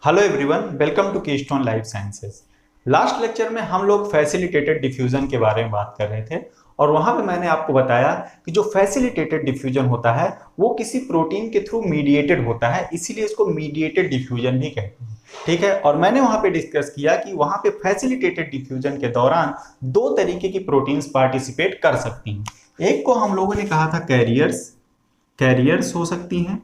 Hello everyone, welcome to keystone life sciences. Last lecture में हम लोग फैसिलिटेटेड डिफ्यूजन के बारे में बात कर रहे थे और वहां पे मैंने आपको बताया कि जो फैसिलिटेटेड डिफ्यूजन होता है वो किसी प्रोटीन के थ्रू मीडिएटेड होता है, इसीलिए इसको मीडिएटेड डिफ्यूजन भी कहते हैं। ठीक है, और मैंने वहां पे डिस्कस किया कि वहां पे फैसिलिटेटेड डिफ्यूजन के दौरान दो तरीके की प्रोटीन्स पार्टिसिपेट कर सकती हैं। एक को हम लोगों ने कहा था कैरियर्स, कैरियर्स हो सकती हैं,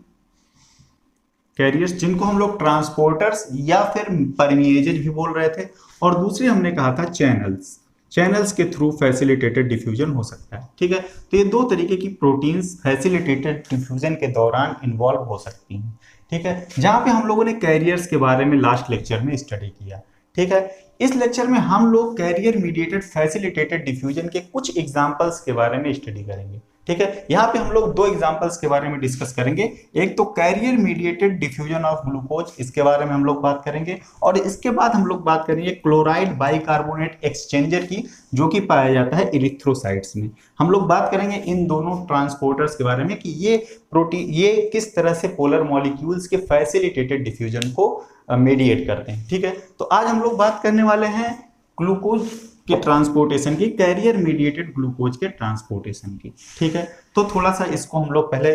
कैरियर्स जिनको हम लोग ट्रांसपोर्टर्स या फिर परमिएजेज भी बोल रहे थे, और दूसरी हमने कहा था चैनल्स, चैनल्स के थ्रू फैसिलिटेटेड डिफ्यूजन हो सकता है। ठीक है, तो ये दो तरीके की प्रोटीन्स फैसिलिटेटेड डिफ्यूजन के दौरान इन्वॉल्व हो सकती हैं। ठीक है, जहां पे हम लोगों ने कैरियर्स के बारे में लास्ट लेक्चर में स्टडी किया। ठीक है, इस लेक्चर में हम लोग कैरियर मीडिएटेड फैसिलिटेटेड डिफ्यूजन के कुछ एग्जांपल्स के बारे में स्टडी करेंगे। ठीक है, यहाँ पे हम लोग दो एग्जांपल्स के बारे में डिस्कस करेंगे। एक तो carrier mediated diffusion of glucose, इसके बारे में हम लोग बात करेंगे, और इसके बाद हम लोग बात करेंगे क्लोराइड बाइकार्बोनेट एक्सचेंजर की, जो कि पाया जाता है इरिथ्रोसाइट्स में। हम लोग बात करेंगे इन दोनों ट्रांसपोर्टर्स के बारे में कि ये प्रोटीन ये किस तरह से पोलर मॉलिक्यूल्स के फैसिलिटेटेड डिफ्यूजन को मीडिएट करते हैं। ठीक है, तो आज हम लोग बात करने वाले हैं ग्लूकोज के ट्रांसपोर्टेशन की, कैरियर मीडिएटेड ग्लूकोज के ट्रांसपोर्टेशन की। ठीक है, तो थोड़ा सा इसको हम लोग पहले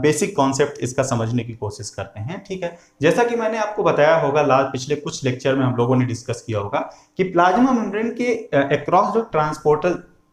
बेसिक कॉन्सेप्ट इसका समझने की कोशिश करते हैं। ठीक है, जैसा कि मैंने आपको बताया होगा लास्ट पिछले कुछ लेक्चर में हम लोगों ने डिस्कस किया होगा कि प्लाज्मा मेम्ब्रेन के अक्रॉस जो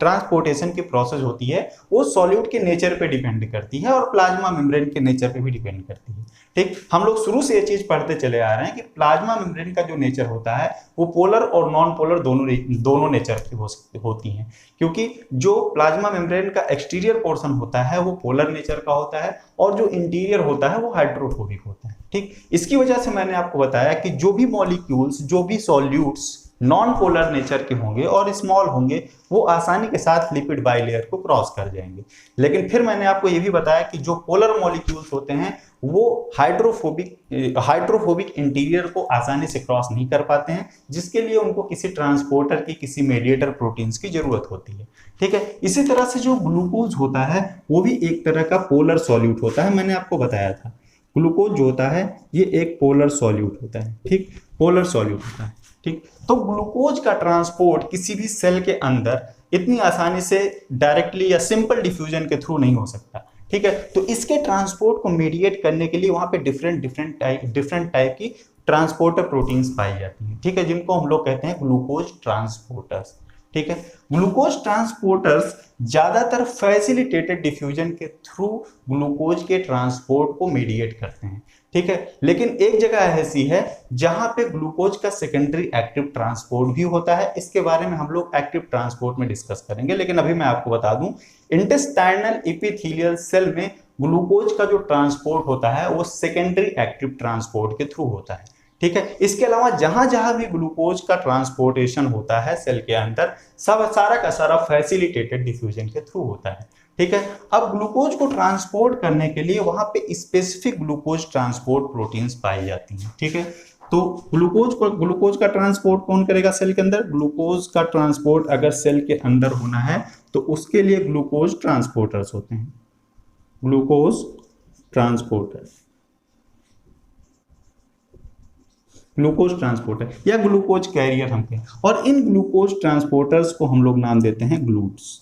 ट्रांसपोर्टेशन की प्रोसेस होती है वो सॉल्यूट के नेचर पे डिपेंड करती है और प्लाज्मा मेम्ब्रेन के नेचर पे भी डिपेंड करती है। ठीक, हम लोग शुरू से ये चीज पढ़ते चले आ रहे हैं कि प्लाज्मा मेम्ब्रेन का जो नेचर होता है वो पोलर और नॉन पोलर दोनों नेचर की होती हैं, क्योंकि जो प्लाज्मा मेम्ब्रेन का एक्सटीरियर पोर्शन होता है वो पोलर नेचर का होता है और जो इंटीरियर होता है वो हाइड्रोफोबिक होता है। ठीक, इसकी वजह से मैंने आपको बताया कि जो भी मॉलिक्यूल्स, जो भी सॉल्यूट्स नॉन पोलर नेचर के होंगे और स्मॉल होंगे वो आसानी के साथ लिपिड बाइलेयर को क्रॉस कर जाएंगे। लेकिन फिर मैंने आपको ये भी बताया कि जो पोलर मॉलिक्यूल्स होते हैं वो हाइड्रोफोबिक इंटीरियर को आसानी से क्रॉस नहीं कर पाते हैं, जिसके लिए उनको किसी ट्रांसपोर्टर की, किसी मेडिएटर प्रोटीन्स की जरूरत होती है। ठीक है, इसी तरह से जो ग्लूकोज होता है वो भी एक तरह का पोलर सॉल्यूट होता है। मैंने आपको बताया था ग्लूकोज जो होता है ये एक पोलर सॉल्यूट होता है। ठीक, पोलर सॉल्यूट होता है। ठीक, तो ग्लूकोज का ट्रांसपोर्ट किसी भी सेल के अंदर इतनी आसानी से डायरेक्टली या सिंपल डिफ्यूजन के थ्रू नहीं हो सकता। ठीक है, तो इसके ट्रांसपोर्ट को मीडिएट करने के लिए वहां पे डिफरेंट टाइप की ट्रांसपोर्टर प्रोटीन्स पाई जाती हैं। ठीक है, जिनको हम लोग कहते हैं ग्लूकोज ट्रांसपोर्टर्स। ठीक है, ग्लूकोज ट्रांसपोर्टर्स ज्यादातर फैसिलिटेटेड डिफ्यूजन के थ्रू ग्लूकोज के ट्रांसपोर्ट को मीडिएट करते हैं। ठीक है, लेकिन एक जगह ऐसी है जहां पे ग्लूकोज का सेकेंडरी एक्टिव ट्रांसपोर्ट भी होता है। इसके बारे में हम लोग एक्टिव ट्रांसपोर्ट में डिस्कस करेंगे, लेकिन अभी मैं आपको बता दूं इंटेस्टाइनल एपिथेलियल सेल में ग्लूकोज का जो ट्रांसपोर्ट होता है वो सेकेंडरी एक्टिव ट्रांसपोर्ट के थ्रू होता है। ठीक है, इसके अलावा जहां जहां भी ग्लूकोज का ट्रांसपोर्टेशन होता है सेल के अंदर, सब सारा का सारा फैसिलिटेटेड डिफ्यूजन के थ्रू होता है। ठीक है, अब ग्लूकोज को ट्रांसपोर्ट करने के लिए वहां पे स्पेसिफिक ग्लूकोज ट्रांसपोर्ट प्रोटीन्स पाई जाती हैं। ठीक है, तो ग्लूकोज का ट्रांसपोर्ट कौन करेगा सेल के अंदर? ग्लूकोज का ट्रांसपोर्ट अगर सेल के अंदर होना है तो उसके लिए ग्लूकोज ट्रांसपोर्टर्स होते हैं, ग्लूकोज ट्रांसपोर्टर, ग्लूकोज ट्रांसपोर्टर या ग्लूकोज कैरियर हम कहें, और इन ग्लूकोज ट्रांसपोर्टर्स को हम लोग नाम देते हैं ग्लूट्स।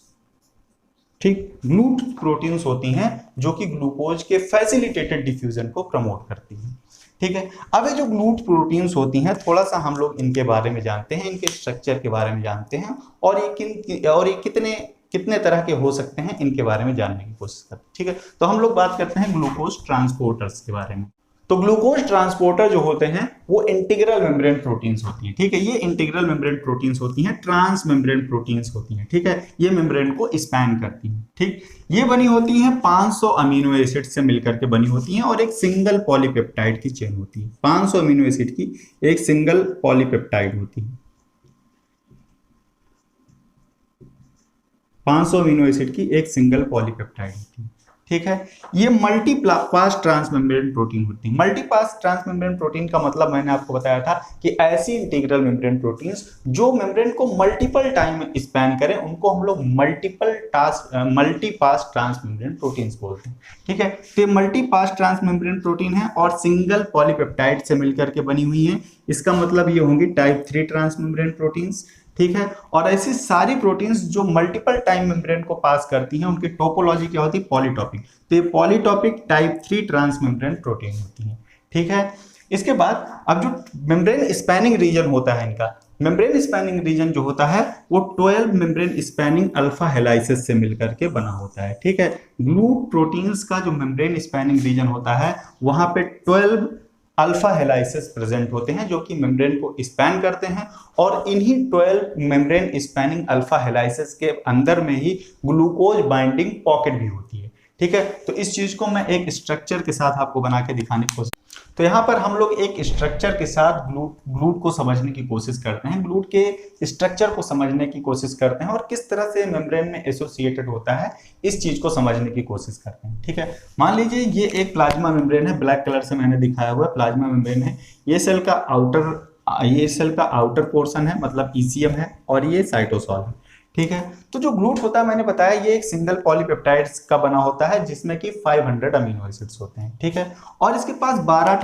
ठीक, ग्लूट प्रोटीन्स होती हैं जो कि ग्लूकोज के फैसिलिटेटेड डिफ्यूजन को प्रमोट करती हैं। ठीक है, अब ये जो ग्लूट प्रोटीन्स होती हैं थोड़ा सा हम लोग इनके बारे में जानते हैं, इनके स्ट्रक्चर के बारे में जानते हैं, और ये कितने कितने तरह के हो सकते हैं इनके बारे में जानने की कोशिश करते हैं। ठीक है, तो हम लोग बात करते हैं ग्लूकोज ट्रांसपोर्टर्स के बारे में। तो ग्लूकोज ट्रांसपोर्टर जो होते हैं वो इंटीग्रल मेम्ब्रेन प्रोटीन्स होती हैं। ठीक है, ये इंटीग्रल मेम्ब्रेन प्रोटीन्स होती हैं, ट्रांस मेम्ब्रेन प्रोटीन्स होती हैं। ठीक है, ये मेम्ब्रेन को स्पैन करती हैं। ठीक, ये बनी होती हैं 500 अमीनो एसिड से मिलकर के बनी होती हैं और एक सिंगल पॉलीपेप्टाइड की चेन होती है। 500 अमीनो एसिड की एक सिंगल पॉलीपेप्टाइड होती है, 500 अमीनो एसिड की एक सिंगल पॉलीपेप्टाइड होती है। ठीक है। ये मल्टी पास ट्रांसमेम्ब्रेन प्रोटीन होती है। मल्टी पास ट्रांसमेम्ब्रेन प्रोटीन का मतलब मैंने आपको बताया था कि ऐसी इंटीग्रल मेम्ब्रेन प्रोटीन्स जो मेम्ब्रेन को मल्टीपल टाइम स्पैन करें उनको हम लोग मल्टी पास ट्रांसमेम्ब्रेन प्रोटीन्स बोलते हैं। ठीक है, तो ये मल्टी पास ट्रांसमेम्ब्रेन प्रोटीन है और सिंगल पॉलीपेप्टाइड से मिलकर के बनी हुई है। इसका मतलब ये होंगी टाइप 3 ट्रांसमेम्ब्रेन प्रोटीन्स। ठीक है, और ऐसी सारी प्रोटीन्स जो मल्टीपल टाइम मेम्ब्रेन को पास करती हैं उनकी टोपोलॉजी क्या होती है, पॉलीटॉपिक। तो ये पॉलीटॉपिक टाइप 3 ट्रांसमेम्ब्रेन प्रोटीन होती है। ठीक है, इसके बाद अब जो मेम्ब्रेन स्पैनिंग रीजन होता है इनका, मेम्ब्रेन स्पैनिंग रीजन जो होता है वो 12 मेम्ब्रेन स्पैनिंग अल्फा हेलाइसिस से मिलकर के बना होता है। ठीक है, ग्लूट प्रोटीन्स का जो मेम्ब्रेन स्पैनिंग रीजन होता है वहां पे 12 अल्फा हेलाइसिस प्रेजेंट होते हैं जो कि मेम्ब्रेन को स्पैन करते हैं, और इन्हीं 12 मेम्ब्रेन स्पैनिंग अल्फा हेलाइसिस के अंदर में ही ग्लूकोज बाइंडिंग पॉकेट भी होती है। ठीक है, तो इस चीज को मैं एक स्ट्रक्चर के साथ आपको बना के दिखाने की कोशिश, तो यहाँ पर हम लोग एक स्ट्रक्चर के साथ ग्लूट को समझने की कोशिश करते हैं, ग्लूट के स्ट्रक्चर को समझने की कोशिश करते हैं और किस तरह से मेम्ब्रेन में एसोसिएटेड होता है इस चीज को समझने की कोशिश करते हैं। ठीक है, मान लीजिए ये एक प्लाज्मा मेम्ब्रेन है, ब्लैक कलर से मैंने दिखाया हुआ प्लाज्मा मेम्ब्रेन है। ये सेल का आउटर पोर्शन है, मतलब ईसीएम है, और ये साइटोसॉल है। ठीक है, तो जो ग्लूट होता है मैंने बताया ये एक सिंगल पॉलीपेप्टाइड्स का बना होता है जिसमें कि 500 अमीनो एसिड्स होते हैं। ठीक है, और इसके पास 12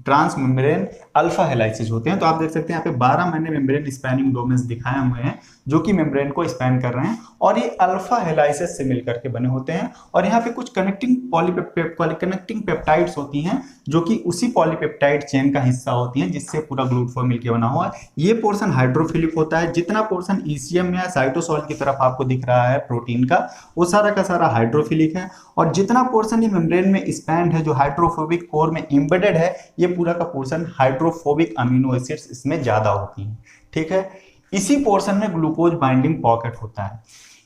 ट्रांसमेम्ब्रेन अल्फा हेलाइसिस होते हैं। तो आप देख सकते हैं यहाँ पे 12 मैंने मेम्ब्रेन स्पैनिंग डोमेन्स दिखाए हुए हैं जो कि मेम्ब्रेन को स्पैन कर रहे हैं, और ये अल्फा हेलाइसिस से मिलकर के बने होते हैं। और यहाँ पे कुछ कनेक्टिंग पेप्टाइड्स होती हैं जो कि उसी पॉलीपेप्टाइड चेन का हिस्सा होती हैं जिससे पूरा ग्लूट फॉर्म मिलकर बना हुआ है। ये पोर्शन हाइड्रोफिलिक होता है, जितना पोर्शन ईसीएम या साइटोसॉल की तरफ आपको दिख रहा है प्रोटीन का वो सारा का सारा हाइड्रोफिलिक है, और जितना पोर्शन ये मेम्ब्रेन में स्पैन्ड है जो हाइड्रोफोबिक कोर में एम्बेडेड है ये पूरा का पोर्शन हाइड्रोफोबिक अमीनो एसिड्स इसमें ज्यादा होती हैं। ठीक है, इसी पोर्शन में ग्लूकोज बाइंडिंग पॉकेट होता है।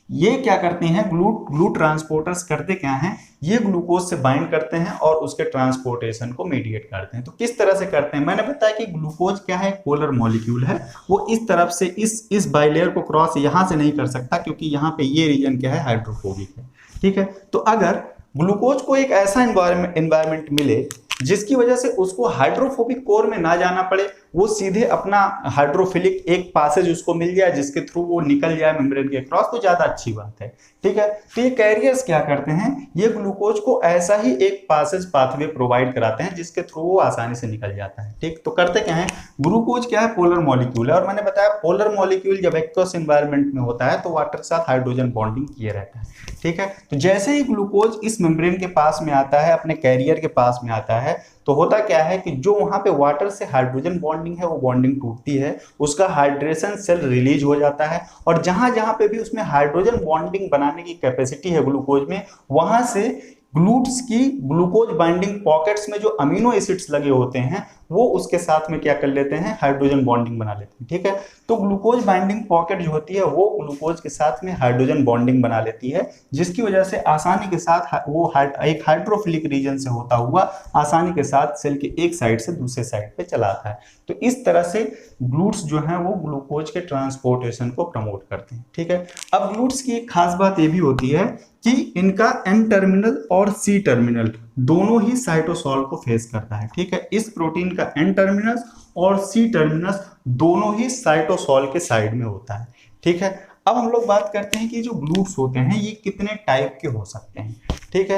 ये क्या करते हैं, ग्लूट ट्रांसपोर्टर्स करते क्या हैं, ये ग्लूकोज से बाइंड करते हैं और उसके ट्रांसपोर्टेशन को मीडिएट करते हैं। तो किस तरह से करते हैं, मैंने बताया कि ग्लूकोज क्या है, पोलर मॉलिक्यूल है, वो इस तरफ से इस बाइलेयर को क्रॉस यहां से नहीं कर सकता क्योंकि यहाँ पे ये रीजन क्या है, हाइड्रोफोबिक है। ठीक है, तो अगर ग्लूकोज को एक ऐसा एनवायरमेंट मिले जिसकी वजह से उसको हाइड्रोफोबिक कोर में ना जाना पड़े, वो सीधे अपना हाइड्रोफिलिक एक पासेज उसको मिल जाए जिसके थ्रू वो निकल जाए मेम्ब्रेन के क्रॉस, तो ज्यादा अच्छी बात है। ठीक है, तो ये कैरियर्स क्या करते हैं, ये ग्लूकोज को ऐसा ही एक पाथवे प्रोवाइड कराते हैं जिसके थ्रू वो आसानी से निकल जाता है। ठीक, तो करते क्या है, ग्लूकोज क्या है, पोलर मॉलिक्यूल है, और मैंने बताया पोलर मॉलिक्यूल जब एक्वस एनवायरमेंट में होता है तो वाटर के साथ हाइड्रोजन बॉन्डिंग किए रहता है। ठीक है, तो जैसे ही ग्लूकोज इस मेम्ब्रेन के पास में आता है, अपने कैरियर के पास में आता है, तो होता क्या है कि जो वहां पे वाटर से हाइड्रोजन बॉन्डिंग है वो बॉन्डिंग टूटती है, उसका हाइड्रेशन सेल रिलीज हो जाता है, और जहां जहां पे भी उसमें हाइड्रोजन बॉन्डिंग बनाने की कैपेसिटी है ग्लूकोज में, वहां से ग्लूट्स की ग्लूकोज बाइंडिंग पॉकेट्स में जो अमीनो एसिड्स लगे होते हैं वो उसके साथ में क्या कर लेते हैं, हाइड्रोजन बॉन्डिंग बना लेते हैं। ठीक है, तो ग्लूकोज बाइंडिंग पॉकेट जो होती है वो ग्लूकोज के साथ में हाइड्रोजन बॉन्डिंग बना लेती है, जिसकी वजह से आसानी के साथ वो एक हाइड्रोफिलिक रीजन से होता हुआ आसानी के साथ सेल के एक साइड से दूसरे साइड पे चला आता है। तो इस तरह से ग्लूट्स जो हैं वो ग्लूकोज के ट्रांसपोर्टेशन को प्रमोट करते हैं। ठीक है, अब ग्लूट्स की एक खास बात ये भी होती है कि इनका एन टर्मिनल और सी टर्मिनल दोनों ही साइटोसॉल को फेस करता है। ठीक है, इस प्रोटीन का एन टर्मिनस और सी टर्मिनस दोनों ही साइटोसॉल के साइड में होता है। ठीक है, अब हम लोग बात करते हैं कि जो ग्लूट्स होते हैं ये कितने टाइप के हो सकते हैं। ठीक है,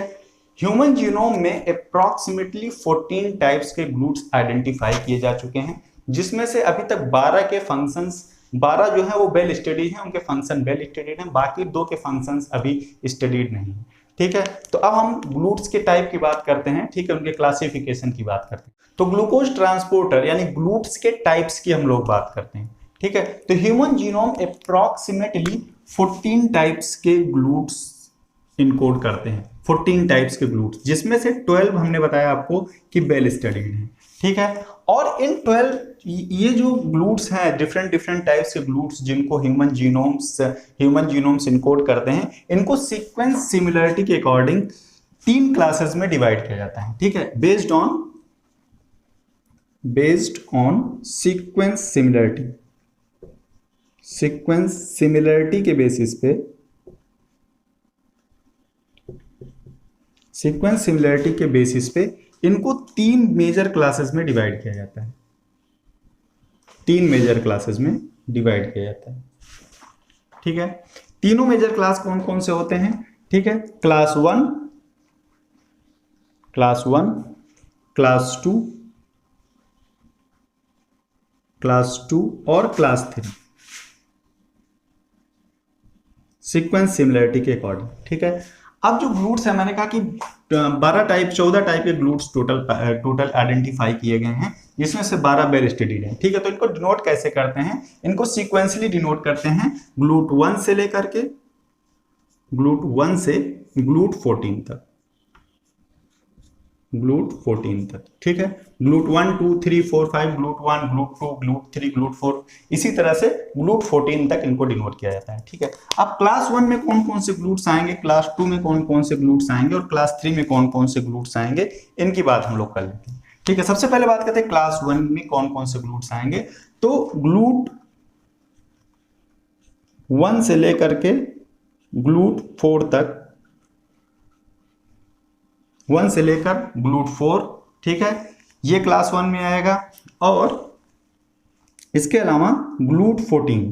ह्यूमन जीनोम में अप्रॉक्सीमेटली 14 टाइप्स के ग्लूट्स आइडेंटिफाई किए जा चुके हैं, जिसमें से अभी तक 12 के फंक्शंस 12 जो है वो वेल स्टडीड हैं, उनके फंक्शन वेल स्टडीड हैं, बाकी 2 के फंक्शंस अभी स्टडीड नहीं है। ठीक है, तो अब हम ग्लूट्स के टाइप की बात करते हैं। ठीक है, उनके क्लासिफिकेशन की बात करते हैं। तो ग्लूकोज ट्रांसपोर्टर यानी ग्लूट्स के टाइप्स की हम लोग बात करते हैं। ठीक है, तो ह्यूमन जीनोम अप्रॉक्सीमेटली 14 टाइप्स के ग्लूट्स इनकोड करते हैं, 14 टाइप्स के ग्लूट्स, जिसमें से 12 हमने बताया आपको कि वेल स्टडीड हैं। ठीक है, और इन 12 ये जो ग्लूट्स हैं डिफरेंट टाइप्स के ग्लूट्स जिनको ह्यूमन जीनोम्स इनकोड करते हैं, इनको सीक्वेंस सिमिलरिटी के अकॉर्डिंग 3 क्लासेस में डिवाइड किया जाता है। ठीक है, बेस्ड ऑन सीक्वेंस सिमिलरिटी के बेसिस पे सीक्वेंस सिमिलरिटी के बेसिस पे इनको 3 मेजर क्लासेस में डिवाइड किया जाता है, 3 मेजर क्लासेस में डिवाइड किया जाता है। ठीक है, तीनों मेजर क्लास कौन कौन से होते हैं? ठीक है, क्लास 1, क्लास 2, क्लास 2 और क्लास 3, सीक्वेंस सिमिलरिटी के अकॉर्डिंग। ठीक है, अब जो ग्लूट्स है, मैंने कहा कि 14 टाइप के ग्लूट्स टोटल आइडेंटिफाई किए गए हैं, जिसमें से 12 वेल स्टडीड हैं। ठीक है, तो इनको डिनोट कैसे करते हैं? इनको सीक्वेंसली डिनोट करते हैं, ग्लूट 1 से लेकर के ग्लूट 14 तक, ग्लूट 14 तक। ठीक है, GLUT 1 2 3 4 5, GLUT 1, GLUT 2, GLUT 3, GLUT 4, इसी तरह से ग्लूट 14 तक इनको डिनोट किया जाता है। ठीक है, अब क्लास 1 में कौन कौन से ग्लूट्स आएंगे, क्लास 2 में कौन कौन से ग्लूट्स आएंगे और क्लास 3 में कौन कौन से ग्लूट्स आएंगे, इनकी बात हम लोग कर लेते हैं। ठीक है, सबसे पहले बात करते हैं क्लास 1 में कौन कौन से ग्लूट्स आएंगे। तो ग्लूट 1 से लेकर के ग्लूट 4 तक, 1 से लेकर ग्लूट 4, ठीक है, ये क्लास 1 में आएगा। और इसके अलावा ग्लूट 14,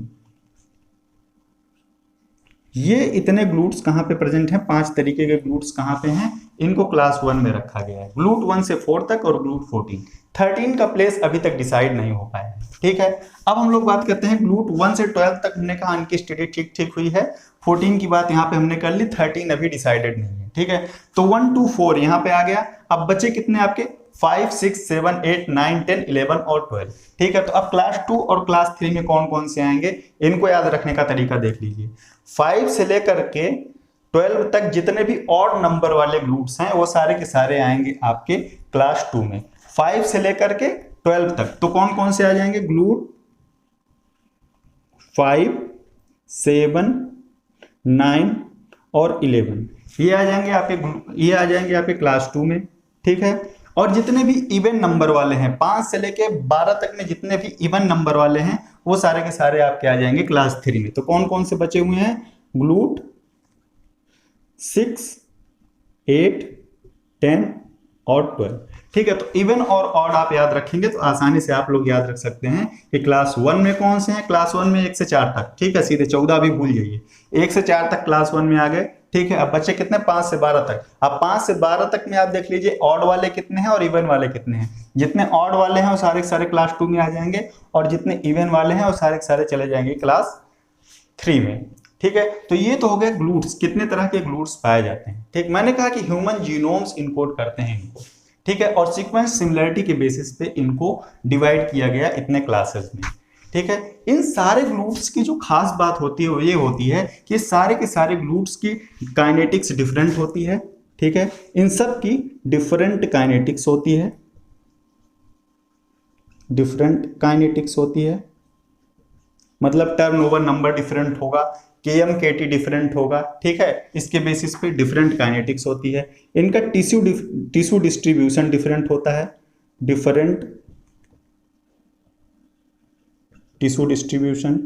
ये इतने ग्लूट्स कहां पे प्रेजेंट हैं? 5 तरीके के ग्लूट्स कहां पे हैं? इनको क्लास 1 में रखा गया है, ग्लूट 1 से 4 तक और ग्लूट 14। 13 का प्लेस अभी तक डिसाइड नहीं हो पाया है। ठीक है, अब हम लोग बात करते हैं ग्लूट 1 से 12 तक, हमने कहा इनकी स्टडी ठीक ठीक हुई है। 14 की बात यहाँ पे हमने कर ली, 13 अभी डिसाइडेड नहीं है। ठीक है, तो 1 2 4 यहाँ पे आ गया। अब बचे कितने आपके? 5 6 7 8 9 10 11 और 12। ठीक है, तो अब क्लास 2 और क्लास 3 में कौन कौन से आएंगे, इनको याद रखने का तरीका देख लीजिए। 5 से लेकर के 12 तक जितने भी ऑड नंबर वाले ग्लूट्स हैं वो सारे के सारे आएंगे आपके क्लास 2 में। 5 से लेकर के 12 तक तो कौन कौन से आ जाएंगे? ग्लूट 5 7 9 और 11, ये आ जाएंगे आपके क्लास 2 में। ठीक है, और जितने भी इवन नंबर वाले हैं 5 से लेके 12 तक में जितने भी इवन नंबर वाले हैं वो सारे के सारे आपके आ जाएंगे क्लास 3 में। तो कौन कौन से बचे हुए हैं? ग्लूट 6 8 10 और 12। ठीक है, तो इवन और ऑड आप याद रखेंगे तो आसानी से आप लोग याद रख सकते हैं कि क्लास 1 में कौन से हैं। क्लास 1 में 1 से 4 तक। ठीक है, सीधे 14 भी भूल जाइए, 1 से 4 तक क्लास 1 में आ गए। ठीक है, अब बच्चे कितने? 5 से 12 तक। अब 5 से 12 तक में आप देख लीजिए ऑड वाले कितने हैं और इवन वाले कितने हैं। जितने ऑड वाले हैं वो सारे के सारे क्लास 2 में आ जाएंगे और जितने इवन वाले हैं वो सारे के सारे चले जाएंगे क्लास 3 में। ठीक है, तो ये तो हो गए ग्लूट्स, कितने तरह के ग्लूट्स पाए जाते हैं। ठीक, मैंने कहा कि ह्यूमन जीनोम्स इनकोड करते हैं इनको। ठीक है, और सीक्वेंस सिमिलरिटी के बेसिस पे इनको डिवाइड किया गया इतने क्लासेस में। ठीक है, इन सारे ग्लूट्स की जो खास बात होती है वो ये होती है कि सारे के सारे ग्लूट्स की काइनेटिक्स डिफरेंट होती है। ठीक है, इन सब की डिफरेंट काइनेटिक्स होती है, डिफरेंट काइनेटिक्स होती है, मतलब टर्नओवर नंबर डिफरेंट होगा, KM/KT डिफरेंट होगा। ठीक है, इसके बेसिस पे डिफरेंट काइनेटिक्स होती है। इनका टिश्यू डिस्ट्रीब्यूशन डिफरेंट होता है, डिफरेंट टिश्यू डिस्ट्रीब्यूशन।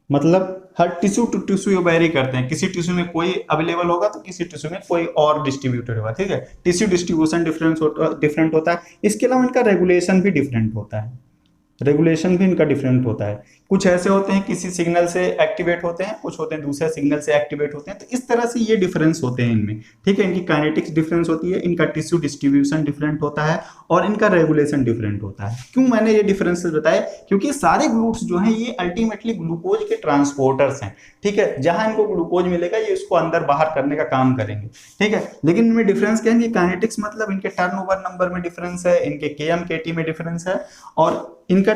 मतलब हर टिश्यू टू टिश्यू वेरी करते हैं, किसी टिश्यू में कोई अवेलेबल होगा तो किसी टिश्यू में कोई और डिस्ट्रीब्यूटेड होगा। ठीक है, टिश्यू डिस्ट्रीब्यूशन डिफरेंट होता है। इसके अलावा इनका रेगुलेशन भी डिफरेंट होता है, रेगुलेशन भी इनका डिफरेंट होता है। कुछ ऐसे होते हैं किसी सिग्नल से एक्टिवेट होते हैं, कुछ होते हैं दूसरे सिग्नल से एक्टिवेट होते हैं। तो इस तरह से ये डिफरेंस होते हैं इनमें। ठीक है, इनकी काइनेटिक्स डिफरेंस होती है, इनका टिश्यू डिस्ट्रीब्यूशन डिफरेंट होता है और इनका रेगुलेशन डिफरेंट होता है। क्यों मैंने ये डिफरेंसेस बताए? क्योंकि सारे ग्लूट्स जो हैं ये अल्टीमेटली ग्लूकोज के ट्रांसपोर्टर्स हैं। ठीक है, जहां इनको ग्लूकोज मिलेगा ये इसको अंदर बाहर करने का काम करेंगे। ठीक है, लेकिन इनमें डिफरेंस क्या है? काइनेटिक्स मतलब इनके टर्नओवर नंबर में डिफरेंस है, इनके KM/KT में डिफरेंस है और इनका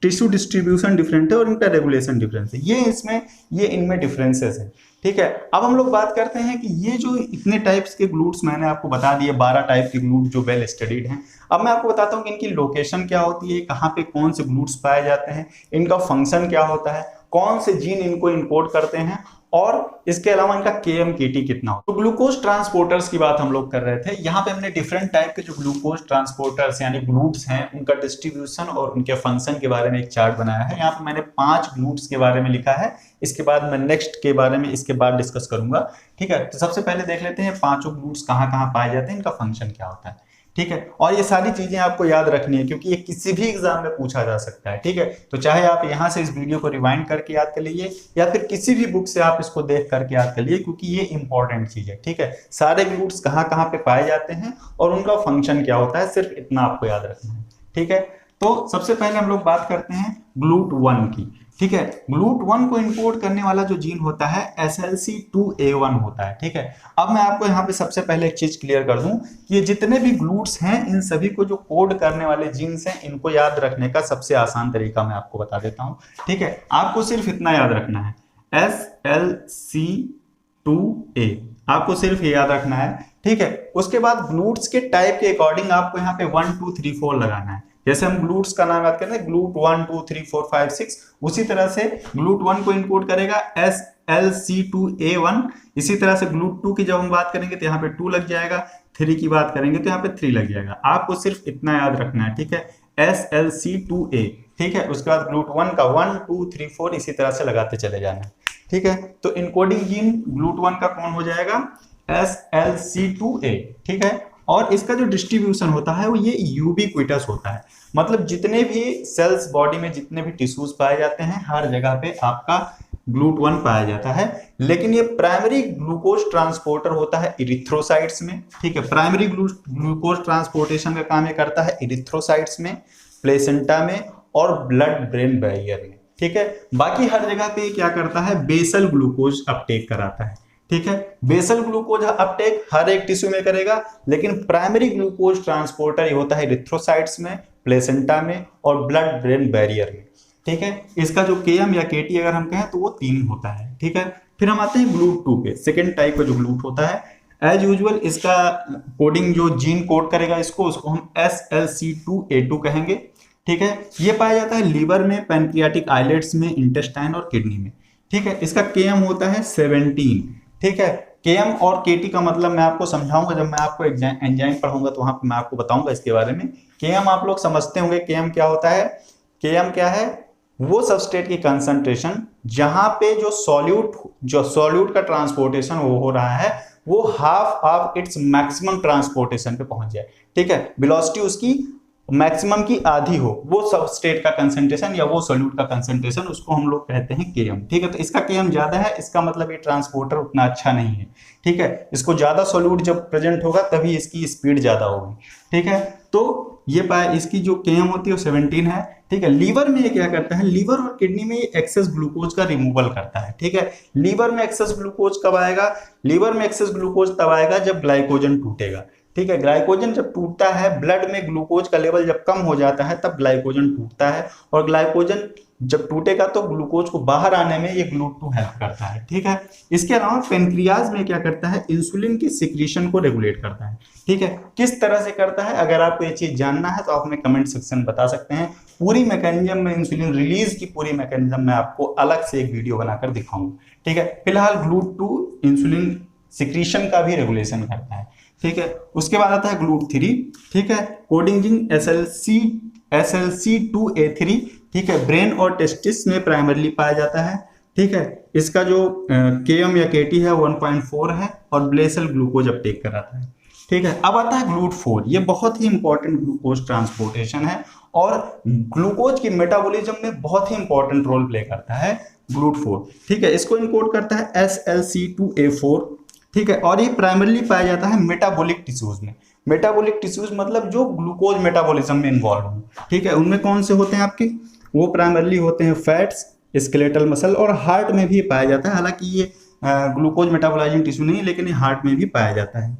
टिश्यू डिस्ट्रीब्यूशन डिफरेंट है और इनका रेगुलेशन डिफरेंस है। ये इनमें डिफरेंसेस है। ठीक है, अब हम लोग बात करते हैं कि ये जो इतने टाइप्स के ग्लूट्स मैंने आपको बता दिए, 12 टाइप के ग्लूट जो वेल स्टडीड हैं। अब मैं आपको बताता हूँ कि इनकी लोकेशन क्या होती है, कहाँ पे कौन से ग्लूट्स पाए जाते हैं, इनका फंक्शन क्या होता है, कौन से जीन इनको इनकोड करते हैं और इसके अलावा इनका KMKT कितना हो। तो ग्लूकोज ट्रांसपोर्टर्स की बात हम लोग कर रहे थे। यहाँ पे हमने डिफरेंट टाइप के जो ग्लूकोज ट्रांसपोर्टर्स यानी ग्लूट्स हैं उनका डिस्ट्रीब्यूशन और उनके फंक्शन के बारे में एक चार्ट बनाया है। यहाँ पे मैंने 5 ग्लूट्स के बारे में लिखा है, इसके बाद मैं नेक्स्ट के बारे में इसके बाद डिस्कस करूंगा। ठीक है, तो सबसे पहले देख लेते हैं पांचों ग्लूट्स कहाँ कहाँ पाए जाते हैं, इनका फंक्शन क्या होता है। ठीक है, और ये सारी चीजें आपको याद रखनी है क्योंकि ये किसी भी एग्जाम में पूछा जा सकता है। ठीक है, तो चाहे आप यहाँ से इस वीडियो को रिवाइंड करके याद कर लीजिए या फिर किसी भी बुक से आप इसको देख करके याद कर लीजिए, क्योंकि ये इंपॉर्टेंट चीज है। ठीक है, सारे ग्लूट्स कहाँ कहाँ पे पाए जाते हैं और उनका फंक्शन क्या होता है, सिर्फ इतना आपको याद रखना है। ठीक है, तो सबसे पहले हम लोग बात करते हैं GLUT1 की। ठीक है, GLUT1 को इंपोर्ट करने वाला जो जीन होता है SLC2A1 होता है। ठीक है, अब मैं आपको यहाँ पे सबसे पहले एक चीज क्लियर कर दूं कि ये जितने भी ग्लूट्स हैं इन सभी को जो कोड करने वाले जीन्स हैं इनको याद रखने का सबसे आसान तरीका मैं आपको बता देता हूँ। ठीक है, आपको सिर्फ इतना याद रखना है SLC2A, आपको सिर्फ ये याद रखना है। ठीक है, उसके बाद ग्लूट्स के टाइप के अकॉर्डिंग आपको यहाँ पे 1 2 3 4 लगाना है। जैसे हम ग्लूट्स का नाम याद करते हैं GLUT 1 2 3 4 5 6, उसी तरह से GLUT1 को इंपोर्ट करेगा SLC2A1। इसी तरह से GLUT2 की जब हम बात करेंगे तो यहाँ पे 2 लग जाएगा, 3 की बात करेंगे तो यहाँ पे 3 लग जाएगा। आपको सिर्फ इतना याद रखना है। ठीक है, SLC2A। ठीक है, उसके बाद GLUT1 का 1 2 3 4 इसी तरह से लगाते चले जाना है। ठीक है, तो इनकोडिंग जीन GLUT1 का कौन हो जाएगा, SLC2A। ठीक है, और इसका जो डिस्ट्रीब्यूशन होता है वो ये यूबिक्विटस होता है, मतलब जितने भी सेल्स बॉडी में जितने भी टिश्यूज पाए जाते हैं हर जगह पे आपका GLUT1 पाया जाता है। लेकिन ये प्राइमरी ग्लूकोज ट्रांसपोर्टर होता है इरिथ्रोसाइट्स में। ठीक है, प्राइमरी ग्लूकोज ट्रांसपोर्टेशन का काम ये करता है इरिथ्रोसाइट्स में, प्लेसेंटा में और ब्लड ब्रेन बैरियर में। ठीक है, बाकी हर जगह पे क्या करता है, बेसल ग्लूकोज अपटेक कराता है। ठीक है, बेसल ग्लूकोज अपटेक हर एक टिश्यू में करेगा, लेकिन प्राइमरी ग्लूकोज ट्रांसपोर्टर ये होता है इरिथ्रोसाइट्स में, प्लेसेंटा में और ब्लड ब्रेन बैरियर में। ठीक है, इसका जो KM या KT अगर हम कहें तो वो 3 होता है। ठीक है, फिर हम आते हैं GLUT2 पे, सेकेंड टाइप का जो ग्लूट होता है। एज यूजुअल इसका कोडिंग जो जीन कोड करेगा उसको हम SLC2A2 कहेंगे। ठीक है, ये पाया जाता है लीवर में, पैनक्रियाटिक आइलेट्स में, इंटेस्टाइन और किडनी में। ठीक है, इसका KM होता है 17। ठीक है, KM और KT का मतलब मैं आपको समझाऊंगा जब मैं आपको एंजाइम पढ़ाऊंगा तो वहां पे मैं आपको बताऊंगा इसके बारे में। KM आप लोग समझते होंगे KM क्या होता है। KM क्या है, वो सबस्ट्रेट की कंसंट्रेशन जहां पे जो सॉल्यूट का ट्रांसपोर्टेशन वो हो रहा है वो half of its maximum transportation पे पहुंच जाए। ठीक है, वेलोसिटी उसकी मैक्सिमम की आधी हो, वो सबस्ट्रेट का कंसंट्रेशन या वो सॉल्यूट का कंसंट्रेशन, उसको हम लोग कहते हैं KM। ठीक है, तो इसका KM ज्यादा है, इसका मतलब ये ट्रांसपोर्टर उतना अच्छा नहीं है। ठीक है, इसको ज्यादा सॉल्यूट जब प्रेजेंट होगा तभी इसकी स्पीड ज्यादा होगी। ठीक है, तो ये इसकी जो KM होती है वो 17 है। ठीक है, लीवर में ये क्या करता है, लीवर और किडनी में ये एक्सेस ग्लूकोज का रिमूवल करता है। ठीक है, लीवर में एक्सेस ग्लूकोज कब आएगा, लीवर में एक्सेस ग्लूकोज तब आएगा जब ग्लाइकोजन टूटेगा। ठीक है, ग्लाइकोजन जब टूटता है, ब्लड में ग्लूकोज का लेवल जब कम हो जाता है तब ग्लाइकोजन टूटता है, और ग्लाइकोजन जब टूटेगा तो ग्लूकोज को बाहर आने में ये GLUT2 हेल्प करता है। ठीक है, इसके अलावा पेनक्रियाज में क्या करता है, इंसुलिन की सिक्रीशन को रेगुलेट करता है। ठीक है, किस तरह से करता है, अगर आपको ये चीज जानना है तो आप हमें कमेंट सेक्शन में बता सकते हैं। पूरी मैकेनिज्म में, इंसुलिन रिलीज की पूरी मैकेनिज्म में आपको अलग से एक वीडियो बनाकर दिखाऊंगा। ठीक है, फिलहाल GLUT2 इंसुलिन सिक्रीशन का भी रेगुलेशन करता है। ठीक है, उसके बाद आता है GLUT3। ठीक है, कोडिंग जीन SLC2A3। ठीक है, ब्रेन और टेस्टिस में प्राइमरली पाया जाता है। ठीक है, इसका जो KM या KT है 1.4 है और बेसल ग्लूकोज अपटेक कराता है। ठीक है, अब आता है GLUT4। ये बहुत ही इंपॉर्टेंट ग्लूकोज ट्रांसपोर्टेशन है और ग्लूकोज की मेटाबॉलिज्म में बहुत ही इंपॉर्टेंट रोल प्ले करता है GLUT4। ठीक है, इसको इनकोड करता है SLC2A4। ठीक है, और ये प्राइमरली पाया जाता है मेटाबॉलिक टिश्यूज में। मेटाबॉलिक टिश्यूज मतलब जो ग्लूकोज मेटाबॉलिज्म में इन्वॉल्व हो। ठीक है, उनमें कौन से होते हैं आपके, वो प्राइमरली होते हैं फैट्स, स्केलेटल मसल और हार्ट में भी पाया जाता है। हालांकि ये ग्लूकोज मेटाबॉलाइजिंग टिश्यू नहीं है, लेकिन ये हार्ट में भी पाया जाता है।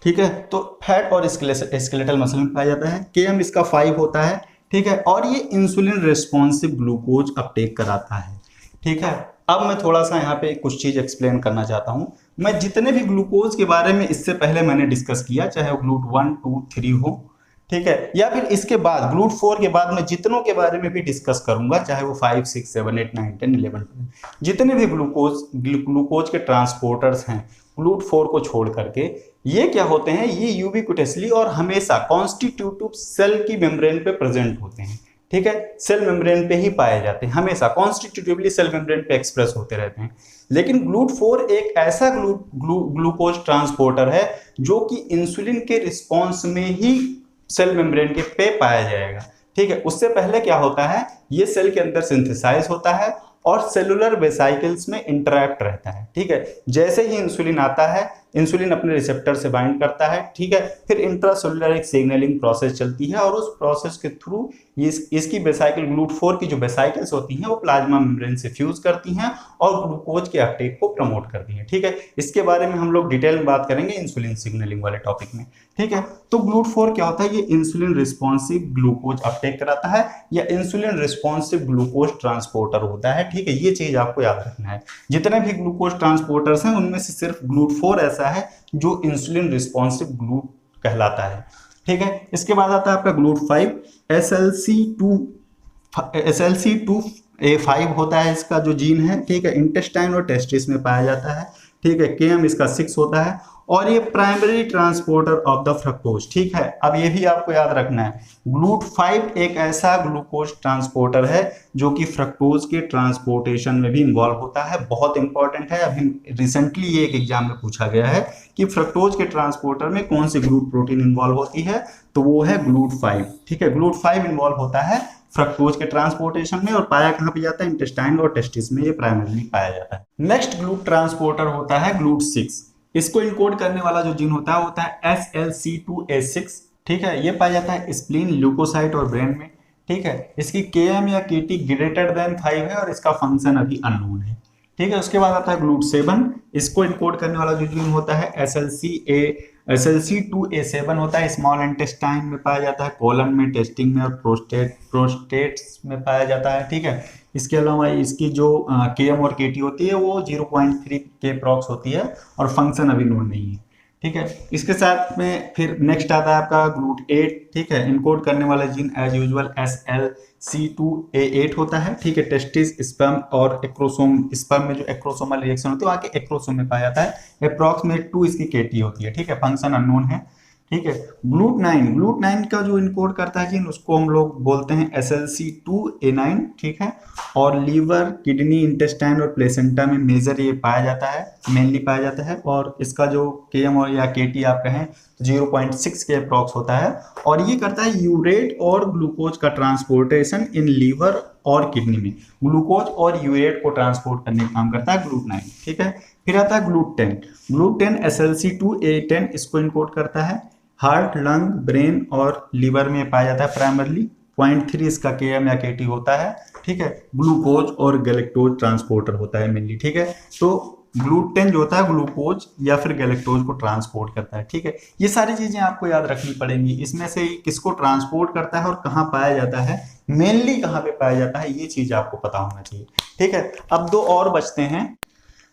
ठीक है, तो फैट और स्केलेटल मसल में पाया जाता है। KM इसका 5 होता है। ठीक है, और ये इंसुलिन रेस्पॉन्सिव ग्लूकोज अपटेक कराता है। ठीक है, अब मैं थोड़ा सा यहाँ पे कुछ चीज एक्सप्लेन करना चाहता हूँ। मैं जितने भी ग्लूकोज के बारे में इससे पहले मैंने डिस्कस किया, चाहे वो GLUT1 2 3 हो, ठीक है, या फिर इसके बाद GLUT4 के बाद मैं जितनों के बारे में भी डिस्कस करूंगा, चाहे वो 5, 6, 7, 8, 9, 10, 11, 12, जितने भी ग्लूकोज के ट्रांसपोर्टर्स हैं GLUT4 को छोड़ करके, ये क्या होते हैं, ये यूबिक्विटसली और हमेशा कॉन्स्टिट्यूटिव सेल की मेम्ब्रेन पे प्रेजेंट होते हैं। ठीक है, सेल मेम्ब्रेन पे ही पाए जाते हैं, हमेशा कॉन्स्टिट्यूटिवली सेल मेम्ब्रेन पे एक्सप्रेस होते रहते हैं। लेकिन GLUT4 एक ऐसा ग्लूकोज ट्रांसपोर्टर है जो कि इंसुलिन के रिस्पॉन्स में ही सेल मेम्ब्रेन के पे पाया जाएगा। ठीक है, उससे पहले क्या होता है, ये सेल के अंदर सिंथेसाइज होता है और सेलुलर वेसाइकल्स में इंटरैक्ट रहता है। ठीक है, जैसे ही इंसुलिन आता है, इंसुलिन अपने रिसेप्टर से बाइंड करता है। ठीक है, फिर इंट्रासेलुलर एक सिग्नलिंग प्रोसेस चलती है और उस प्रोसेस के थ्रू इसकी वेसाइकल GLUT4 की जो वेसाइकल्स होती हैं वो प्लाज्मा मेम्ब्रेन से फ्यूज करती हैं और ग्लूकोज के अपटेक को प्रमोट करती हैं। ठीक है, इसके बारे में हम लोग डिटेल में बात करेंगे इंसुलिन सिग्नलिंग वाले टॉपिक में। ठीक है, तो GLUT4 क्या होता है, ये इंसुलिन रिस्पॉन्सिव ग्लूकोज अपटेक कराता है या इंसुलिन रिस्पॉन्सिव ग्लूकोज ट्रांसपोर्टर होता है। ठीक है, ये चीज आपको याद रखना है। जितने भी ग्लूकोज ट्रांसपोर्टर्स हैं उनमें से सिर्फ GLUT4 ऐसा है जो इंसुलिन रिस्पॉन्सिव ग्लू कहलाता है। ठीक है, इसके बाद आता है आपका GLUT5, SLC2A5 होता है इसका जो जीन है। ठीक है, इंटेस्टाइन और टेस्टिस में पाया जाता है। ठीक है, KM इसका 6 होता है और ये primary transporter of the fructose. ठीक है, अब ये भी आपको याद रखना है, GLUT5 एक ऐसा ग्लूकोज ट्रांसपोर्टर है जो कि फ्रक्टोज के ट्रांसपोर्टेशन में भी इन्वॉल्व होता है। बहुत इंपॉर्टेंट है, अभी रिसेंटली ये एक एग्जाम में पूछा गया है कि फ्रक्टोज के ट्रांसपोर्टर में कौन सी ग्लूट प्रोटीन इन्वॉल्व होती है, तो वो है GLUT5। ठीक है, GLUT5 इन्वॉल्व होता है फ्रक्टोज के ट्रांसपोर्टेशन में और पाया कहाँ पे जाता है, इंटेस्टाइन और टेस्टिस में ये प्राइमरीली पाया जाता है। नेक्स्ट ग्लूट ट्रांसपोर्टर होता है GLUT6। इसको इनकोड करने वाला जो जीन होता है SLC2A6। ठीक है, ये पाया जाता है स्प्लीन, ल्यूकोसाइट और ब्रेन में। ठीक है, इसकी KM या KT ग्रेटर देन 5 है और इसका फंक्शन अभी अननोन है। ठीक है, उसके बाद आता है GLUT7। इसको इनकोड करने वाला जो जीन होता है SLC2A7 होता है, स्मॉल इंटेस्टाइन में पाया जाता है, कोलन में, टेस्टिंग में और प्रोस्टेट्स में पाया जाता है। ठीक है, इसके अलावा इसकी जो KM और KT होती है वो 0.3 के अप्रॉक्स होती है और फंक्शन अभी नोन नहीं है। ठीक है, इसके साथ में फिर नेक्स्ट आता है आपका GLUT8। ठीक है, इनकोड करने वाला जीन एज यूजुअल SLC2A8 होता है। ठीक है, टेस्टिस, स्पर्म और एक्रोसोम, स्पर्म में जो एक्रोसोमल रिएक्शन होती है वहाँ के एक्रोसोम में पाया जाता है। अप्रॉक्सीमेट 2 इसकी KT होती है। ठीक है, फंक्शन अननोन है। ठीक है, GLUT9 का जो इनकोड करता है जीन उसको हम लोग बोलते हैं SLC2A9। ठीक है, और लीवर, किडनी, इंटेस्टाइन और प्लेसेंटा में मेजर ये पाया जाता है, मेनली पाया जाता है। और इसका जो KM और या KT आप कहें तो 0.6 के अप्रॉक्स होता है और ये करता है यूरेट और ग्लूकोज का ट्रांसपोर्टेशन इन लीवर और किडनी में। ग्लूकोज और यूरेट को ट्रांसपोर्ट करने का काम करता है GLUT9। ठीक है, फिर आता है GLUT10 SLC2A10। इसको इनकोड करता है हार्ट, लंग, ब्रेन और लीवर में पाया जाता है प्राइमरली। 0.3 इसका KM या KT होता है। ठीक है, ग्लूकोज और गैलेक्टोज ट्रांसपोर्टर होता है मेनली। ठीक है, तो GLUT10 जो होता है ग्लूकोज या फिर गैलेक्टोज को ट्रांसपोर्ट करता है। ठीक है, ये सारी चीजें आपको याद रखनी पड़ेंगी। इसमें से किसको ट्रांसपोर्ट करता है और कहाँ पाया जाता है, मेनली कहाँ पे पाया जाता है, ये चीज आपको पता होना चाहिए। ठीक है, अब 2 और बचते हैं,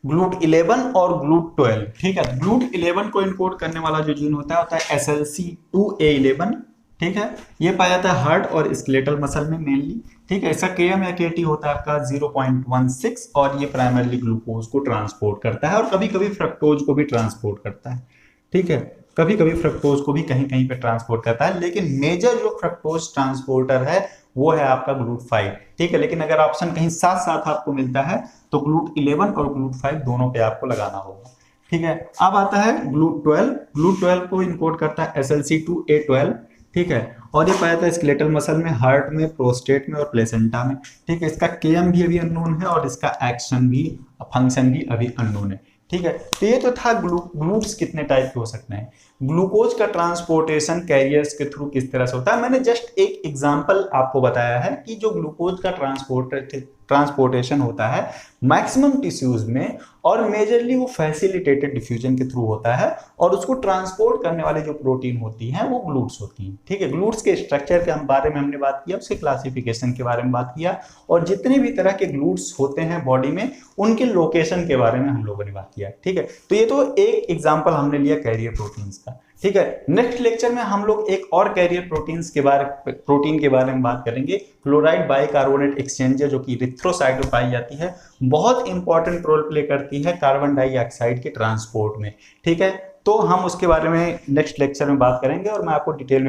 GLUT11 और GLUT12। ठीक है, GLUT11 को इनकोड करने वाला जो जीन होता है SLC2A11। ठीक है, ये पाया जाता है हार्ट और स्केलेटल मसल में मेनली। ठीक है, इसका KM या KT होता है आपका 0.16 और ये प्राइमरली ग्लूकोज को ट्रांसपोर्ट करता है और कभी कभी फ्रक्टोज को भी ट्रांसपोर्ट करता है। ठीक है, कभी कभी फ्रक्टोज को भी कहीं कहीं पे ट्रांसपोर्ट करता है, लेकिन मेजर जो फ्रक्टोज ट्रांसपोर्टर है वो है आपका GLUT5। ठीक है, लेकिन अगर ऑप्शन कहीं साथ साथ आपको मिलता है तो GLUT11 और GLUT5 दोनों पे आपको लगाना होगा। ठीक है, अब आता है GLUT12 को इनकोड करता है SLC2A12। ठीक है, और ये पाया था स्केलेटल मसल में, हार्ट में, प्रोस्टेट में और प्लेसेंटा में। ठीक है, इसका KM भी अभी अननोन है और इसका एक्शन भी, फंक्शन भी अभी अननोन है। ठीक है, तो ये तो था ग्लूट्स कितने टाइप के हो सकते हैं। ग्लूकोज का ट्रांसपोर्टेशन कैरियर्स के थ्रू किस तरह से होता है, मैंने जस्ट एक एग्जांपल आपको बताया है कि जो ग्लूकोज का ट्रांसपोर्टेशन होता है मैक्सिमम टिश्यूज में और मेजरली वो फैसिलिटेटेड डिफ्यूजन के थ्रू होता है और उसको ट्रांसपोर्ट करने वाले जो प्रोटीन होती हैं वो ग्लूट्स होती हैं। ठीक है, ग्लूट्स के स्ट्रक्चर के बारे में हमने बात किया, उसके क्लासिफिकेशन के बारे में बात किया और जितने भी तरह के ग्लूट्स होते हैं बॉडी में उनके लोकेशन के बारे में हम लोगों ने बात किया। ठीक है, तो ये तो एक एग्जाम्पल हमने लिया कैरियर प्रोटीन्स का। ठीक है, नेक्स्ट लेक्चर में हम लोग एक और कैरियर प्रोटीन के बारे में बात करेंगे, क्लोराइड बाइकार्बोनेट एक्सचेंजर, जो कि इरिथ्रोसाइट में पाई जाती है, बहुत इंपॉर्टेंट रोल प्ले करती है कार्बन डाइऑक्साइड के ट्रांसपोर्ट में। ठीक है, तो हम उसके बारे में नेक्स्ट लेक्चर में बात करेंगे और मैं आपको डिटेल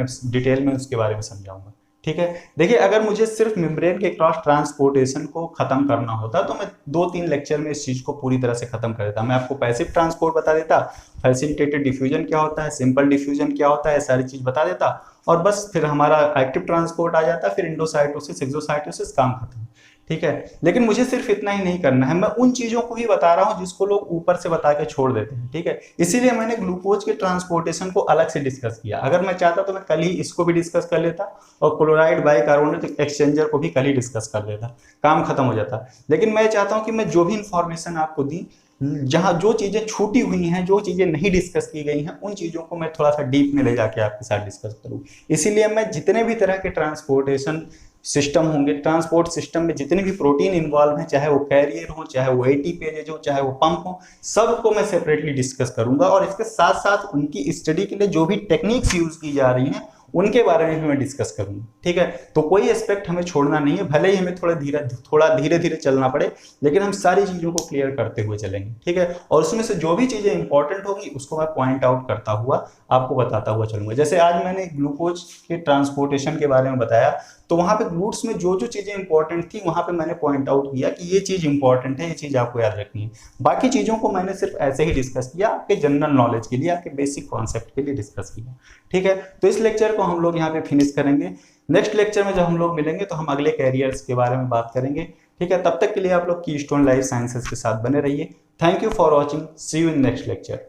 में उसके बारे में समझाऊंगा। ठीक है, देखिए अगर मुझे सिर्फ मेम्ब्रेन के क्रॉस ट्रांसपोर्टेशन को खत्म करना होता तो मैं 2-3 लेक्चर में इस चीज को पूरी तरह से खत्म कर देता। मैं आपको पैसिव ट्रांसपोर्ट बता देता, फैसिलिटेटेड डिफ्यूजन क्या होता है, सिंपल डिफ्यूजन क्या होता है, सारी चीज बता देता और बस फिर हमारा एक्टिव ट्रांसपोर्ट आ जाता, फिर इंडोसाइटोसिस एक्सोसाइटोसिस, काम खत्म। ठीक है, लेकिन मुझे सिर्फ इतना ही नहीं करना है, मैं उन चीजों को ही बता रहा हूं जिसको लोग ऊपर से बता के छोड़ देते हैं। ठीक है, इसीलिए मैंने ग्लूकोज के ट्रांसपोर्टेशन को अलग से डिस्कस किया। अगर मैं चाहता तो मैं कल ही इसको भी डिस्कस कर लेता और क्लोराइड बाइकार्बोनेट एक्सचेंजर को भी कल ही डिस्कस कर लेता, काम खत्म हो जाता। लेकिन मैं चाहता हूं कि मैं जो भी इंफॉर्मेशन आपको दी, जहां जो चीजें छूटी हुई हैं, जो चीजें नहीं डिस्कस की गई हैं, उन चीजों को मैं थोड़ा सा डीप में ले जाके आपके साथ डिस्कस करूं। इसीलिए मैं जितने भी तरह के ट्रांसपोर्टेशन सिस्टम होंगे, ट्रांसपोर्ट सिस्टम में जितने भी प्रोटीन इन्वॉल्व हैं, चाहे वो कैरियर हो, चाहे वो एटीपेज हो, चाहे वो पंप हो, सबको मैं सेपरेटली डिस्कस करूंगा और इसके साथ साथ उनकी स्टडी के लिए जो भी टेक्निक्स यूज की जा रही हैं उनके बारे में भी मैं डिस्कस करूंगा। ठीक है, तो कोई एस्पेक्ट हमें छोड़ना नहीं है, भले ही हमें थोड़ा धीरे धीरे चलना पड़े, लेकिन हम सारी चीजों को क्लियर करते हुए चलेंगे। ठीक है, और उसमें से जो भी चीजें इंपॉर्टेंट होगी उसको मैं पॉइंट आउट करता हुआ आपको बताता हुआ चलूंगा। जैसे आज मैंने ग्लूकोज के ट्रांसपोर्टेशन के बारे में बताया, तो वहां पे ग्लूट्स में जो जो चीजें इंपॉर्टेंट थी वहां पे मैंने पॉइंट आउट किया कि ये चीज इंपॉर्टेंट है, ये चीज आपको याद रखनी है। बाकी चीजों को मैंने सिर्फ ऐसे ही डिस्कस किया, आपके जनरल नॉलेज के लिए, आपके बेसिक कॉन्सेप्ट के लिए डिस्कस किया। ठीक है, तो इस लेक्चर को हम लोग यहाँ पे फिनिश करेंगे। नेक्स्ट लेक्चर में जब हम लोग मिलेंगे तो हम अगले कैरियर्स के बारे में बात करेंगे। ठीक है, तब तक के लिए आप लोग कीस्टोन लाइफ साइंसेज के साथ बने रहिए। Thank you for watching, see you in next lecture.